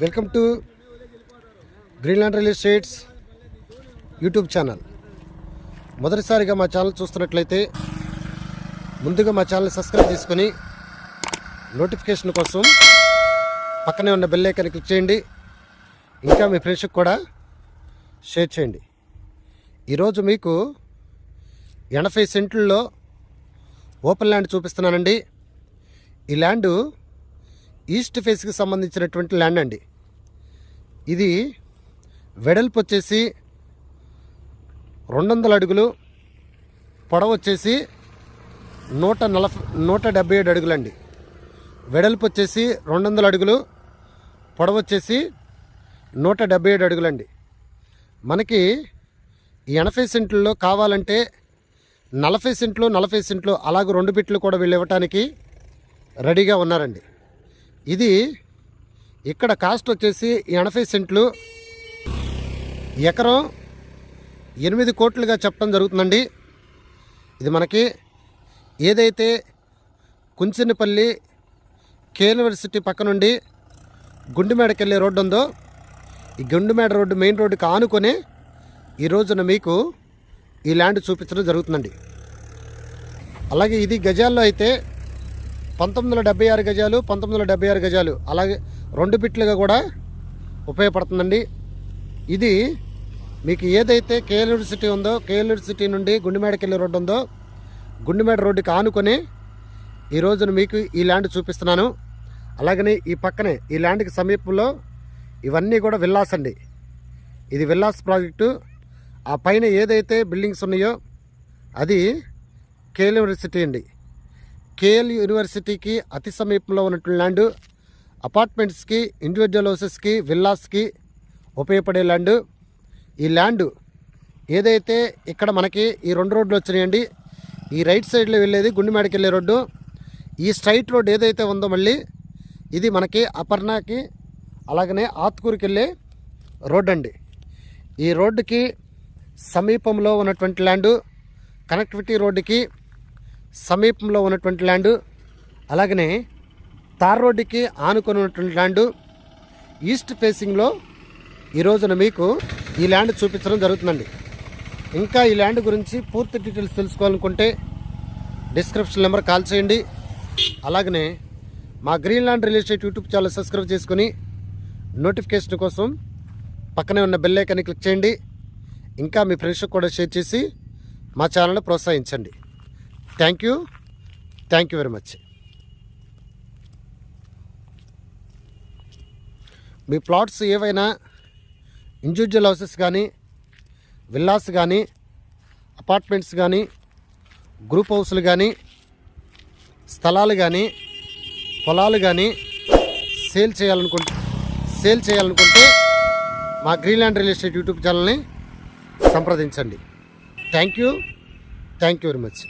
Welcome to Greenland real estates YouTube channel. మొదటిసారిగా మా channel చూస్తున్నట్లయితే ముందుగా మా ఛానల్ సబ్స్క్రైబ్ చేసుకొని నోటిఫికేషన్ కోసం పక్కనే ఉన్న బెల్ ఐకాన్ క్లిక్ చేయండి. ఇంకా మీ ఫ్రెండ్స్కి కూడా షేర్ చేయండి. ఈరోజు మీకు 80 సెంట్లలో ఓపెన్ ల్యాండ్ చూపిస్తున్నానండి. ఈ ల్యాండు ఈస్ట్ ఫేస్కి సంబంధించినటువంటి ల్యాండ్ అండి. ఇది వెడల్పు వచ్చేసి 200 అడుగులు, పొడవు వచ్చేసి 177 అడుగులండి. వెడల్పు వచ్చేసి 200 అడుగులు, పొడవు వచ్చేసి 177 అడుగులండి. మనకి ఈ 80 సెంట్లలో కావాలంటే 40 సెంట్లు అలాగే 2 బిట్లు కూడా వీళ్ళు ఇవ్వటానికి రెడీగా ఉన్నారండి. ఇది ఇక్కడ కాస్ట్ వచ్చేసి 80 సెంట్లు ఎకరం 8 కోట్లుగా చెప్పడం జరుగుతుందండి. ఇది మనకి ఏదైతే కుంచెనపల్లి యూనివర్సిటీ పక్క నుండి గుండిమేడకి వెళ్ళే రోడ్డు ఉందో, ఈ గుండిమేడ రోడ్డు మెయిన్ రోడ్డుకి ఆనుకొని ఈ రోజున మీకు ఈ ల్యాండ్ చూపించడం జరుగుతుందండి. అలాగే ఇది గజాల్లో అయితే 1976 గజాలు, 1976 గజాలు, అలాగే 2 బిట్లుగా కూడా ఉపయోగపడుతుందండి. ఇది మీకు ఏదైతే యూనివర్సిటీ ఉందో, యూనివర్సిటీ నుండి గుండిమేడకి వెళ్ళే రోడ్డు ఉందో, గుండిమేడ రోడ్డుకి ఆనుకొని ఈ రోజున మీకు ఈ ల్యాండ్ చూపిస్తున్నాను. అలాగనే ఈ పక్కనే ఈ ల్యాండ్కి సమీపంలో ఇవన్నీ కూడా విల్లాస్ అండి. ఇది విల్లాస్ ప్రాజెక్టు. ఆ పైన ఏదైతే బిల్డింగ్స్ ఉన్నాయో అది యూనివర్సిటీ అండి. యూనివర్సిటీకి అతి సమీపంలో ఉన్నటువంటి ల్యాండ్ అపార్ట్మెంట్స్కి, ఇండివిజువల్ హౌసెస్కి, విల్లాస్కి ఉపయోగపడే ల్యాండ్. ఈ ల్యాండ్ ఏదైతే ఇక్కడ మనకి ఈ 2 రోడ్లు వచ్చినాయండి. ఈ రైట్ సైడ్లో వెళ్ళేది గుండిమేడకి వెళ్ళే రోడ్డు. ఈ స్ట్రైట్ రోడ్ ఏదైతే ఉందో మళ్ళీ ఇది మనకి అపర్ణకి అలాగనే ఆత్కూరుకి వెళ్ళే రోడ్ అండి. ఈ రోడ్డుకి సమీపంలో ఉన్నటువంటి ల్యాండు, కనెక్టివిటీ రోడ్డుకి సమీపంలో ఉన్నటువంటి ల్యాండు, అలాగనే తార్ రోడ్డుకి ఆనుకొని ఉన్నటువంటి ల్యాండు, ఈస్ట్ ఫేసింగ్లో ఈ రోజున మీకు ఈ ల్యాండ్ చూపించడం జరుగుతుందండి. ఇంకా ఈ ల్యాండ్ గురించి పూర్తి డీటెయిల్స్ తెలుసుకోవాలనుకుంటే డిస్క్రిప్షన్ నెంబర్ కాల్ చేయండి. అలాగనే మా Greenland real estate YouTube channel subscribe చేసుకుని నోటిఫికేషన్ కోసం పక్కనే ఉన్న బెల్ ఐకాన్ని క్లిక్ చేయండి. ఇంకా మీ ఫ్రెండ్స్కి కూడా షేర్ చేసి మా ఛానల్ని ప్రోత్సహించండి. Thank you very much. Me plots ఏవైనా ఇండివిజువల్ హౌసెస్ కానీ, విల్లాస్ కానీ, అపార్ట్మెంట్స్ కానీ, గ్రూప్ హౌస్లు కానీ, స్థలాలు కానీ, పొలాలు కానీ సేల్ చేయాలనుకుంటే మా గ్రీన్లాండ్ రియల్ ఎస్టేట్ యూట్యూబ్ ఛానల్ని సంప్రదించండి. Thank you very much.